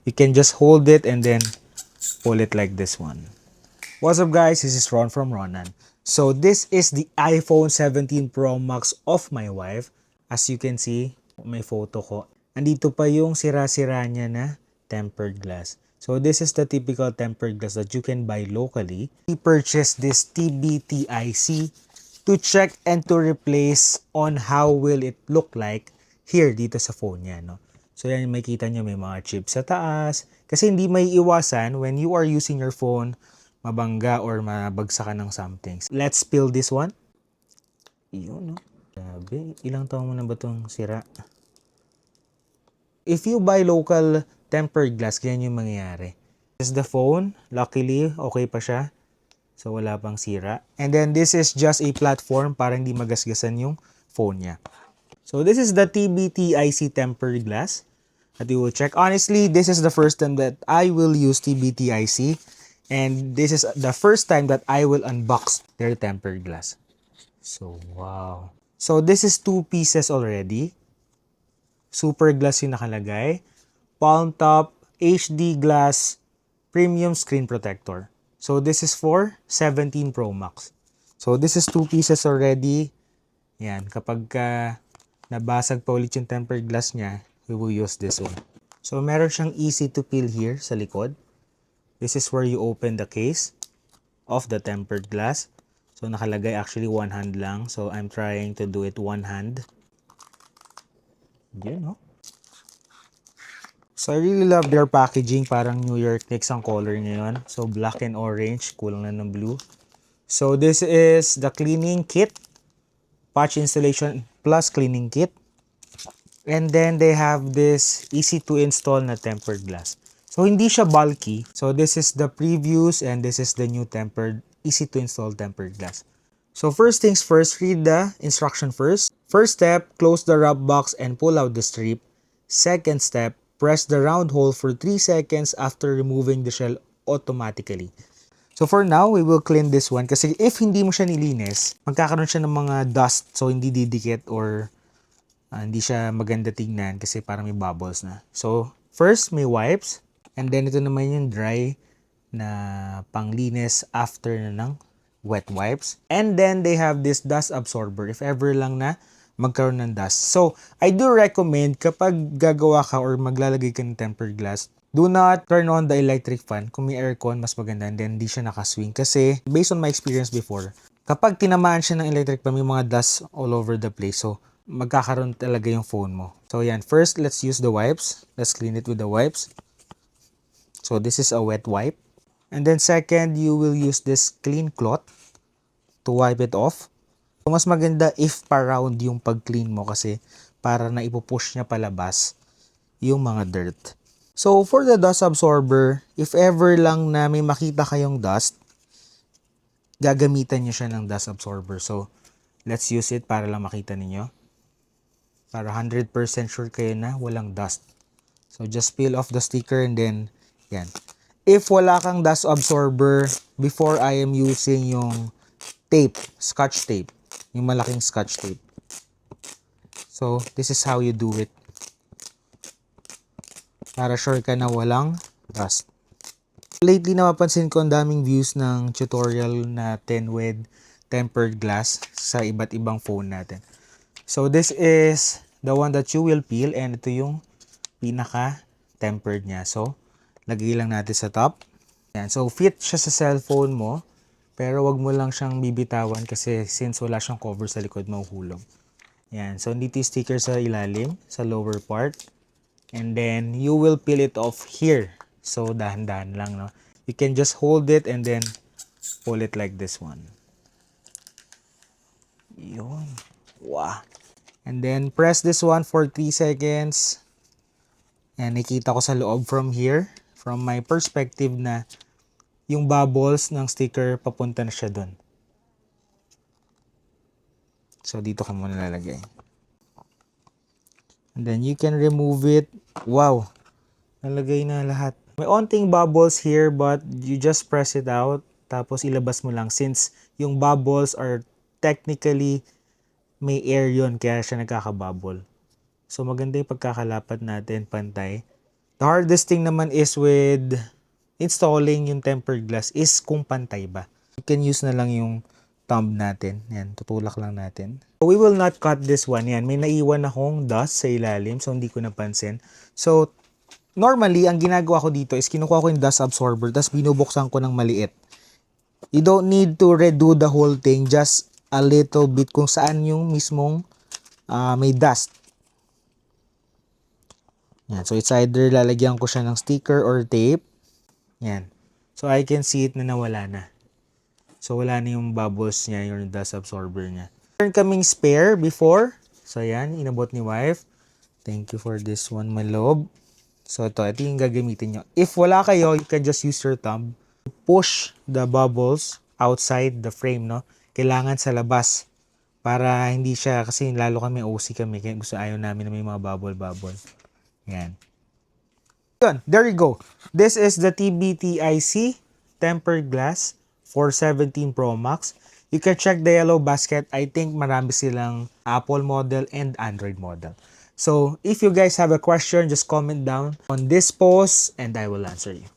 You can just hold it and then pull it like this one. What's up guys, this is Ron from Ronan. So this is the iPhone 17 Pro Max of my wife. As you can see, may photo ko. Andito pa yung sira-sira niya na tempered glass. So this is the typical tempered glass that you can buy locally. We purchased this TBTIC to check and to replace on how will it look like here dito sa phone niya, no? So yan, makita nyo may mga chips sa taas. Kasi hindi may iwasan when you are using your phone, mabangga or mabagsakan ng something. Let's peel this one. Yun, no? Grabe, ilang taon mo na ba itong sira? If you buy local tempered glass, ganyan yung mangyayari. This is the phone. Luckily, okay pa siya. So, wala pang sira. And then, this is just a platform para hindi magasgasan yung phone niya. So, this is the TBTIC tempered glass that you will check. Honestly, this is the first time that I will use TBTIC. And this is the first time that I will unbox their tempered glass. So, wow. So, this is 2 pieces already. Super glass yung nakalagay. Palm top, HD glass, premium screen protector. So, this is for 17 Pro Max. So, this is 2 pieces already. Yan, kapag nabasag pa ulit yung tempered glass niya, we will use this one. So, meron siyang easy to peel here sa likod. This is where you open the case of the tempered glass. So, nakalagay actually one hand lang. So, I'm trying to do it one hand. Yun, no? So, I really love their packaging. Parang New York Knicks ang color ngayon. So, black and orange. Kulang na ng blue. So, this is the cleaning kit. Patch installation plus cleaning kit. And then, they have this easy to install na tempered glass. So, hindi siya bulky. So, this is the previews and this is the new tempered, easy to install tempered glass. So, first things first, read the instruction first. First step, close the wrap box and pull out the strip. Second step, press the round hole for 3 seconds after removing the shell automatically. So, for now, we will clean this one kasi if hindi mo siya nilinis, magkakaroon siya ng mga dust so hindi didikit or hindi siya maganda tingnan kasi parang may bubbles na. So, first, may wipes. And then, ito naman yung dry na panglinis after na ng wet wipes. And then, they have this dust absorber if ever lang na magkaroon ng dust. So, I do recommend kapag gagawa ka or maglalagay ka ng tempered glass, do not turn on the electric fan. Kung may aircon, mas maganda. And then, hindi siya nakaswing. Kasi, based on my experience before, kapag tinamaan siya ng electric fan, may mga dust all over the place. So, magkakaroon talaga yung phone mo. So, yan. First, let's use the wipes. Let's clean it with the wipes. So, this is a wet wipe. And then second, you will use this clean cloth to wipe it off. So, mas maganda if pa-round yung pag-clean mo kasi para na ipupush niya palabas yung mga dirt. So, for the dust absorber, if ever lang na may makita kayong dust, gagamitan niyo siya ng dust absorber. So, let's use it para lang makita ninyo. Para 100% sure kayo na walang dust. So, just peel off the sticker and then, yan. If wala kang dust absorber, before I am using yung tape, scotch tape. Yung malaking scotch tape. So, this is how you do it. Para sure ka na walang dust. Lately, napapansin ko ang daming views ng tutorial natin with tempered glass sa iba't ibang phone natin. So, this is the one that you will peel and ito yung pinaka-tempered niya. So, lagay lang natin sa top. Yan. So, fit siya sa cellphone mo. Pero wag mo lang siyang bibitawan kasi since wala siyang cover sa likod, mahuhulog. Yan. So, dito yung sticker sa ilalim, sa lower part. And then, you will peel it off here. So, dahan-dahan lang, no? You can just hold it and then pull it like this one. Yun. Wow. And then, press this one for 3 seconds. And nakita ko sa loob from here, from my perspective na yung bubbles ng sticker, papunta na siya dun. So, dito ka muna lalagay. And then, you can remove it. Wow! Nalagay na lahat. May onting bubbles here, but you just press it out. Tapos, ilabas mo lang. Since yung bubbles are technically may air yon kaya siya nagkakabubble. So, maganda yung pagkakalapat natin, pantay. The hardest thing naman is with installing yung tempered glass is kung pantay ba. You can use na lang yung thumb natin. Yan, tutulak lang natin. We will not cut this one. Yan, may naiwan akong dust sa ilalim so hindi ko napansin. So, normally, ang ginagawa ko dito is kinukuha ko yung dust absorber tapos binubuksan ko ng maliit. You don't need to redo the whole thing, just a little bit kung saan yung mismong may dust. Yan. So, it's either lalagyan ko siya ng sticker or tape. Yan. So, I can see it na nawala na. So, wala na yung bubbles niya, yung dust absorber niya. Meron kaming spare before. So, yan. Inabot ni wife. Thank you for this one, my love. So, ito yung gagamitin nyo. If wala kayo, you can just use your thumb. Push the bubbles outside the frame, no? Kailangan sa labas. Para hindi siya, kasi lalo kami OC kami. Kaya gusto ayaw namin na may mga bubble-bubble. Yan. Yun, there you go. This is the TBTIC tempered glass for 17 Pro Max. You can check the yellow basket. I think marami silang Apple model and Android model. So, if you guys have a question, just comment down on this post and I will answer you.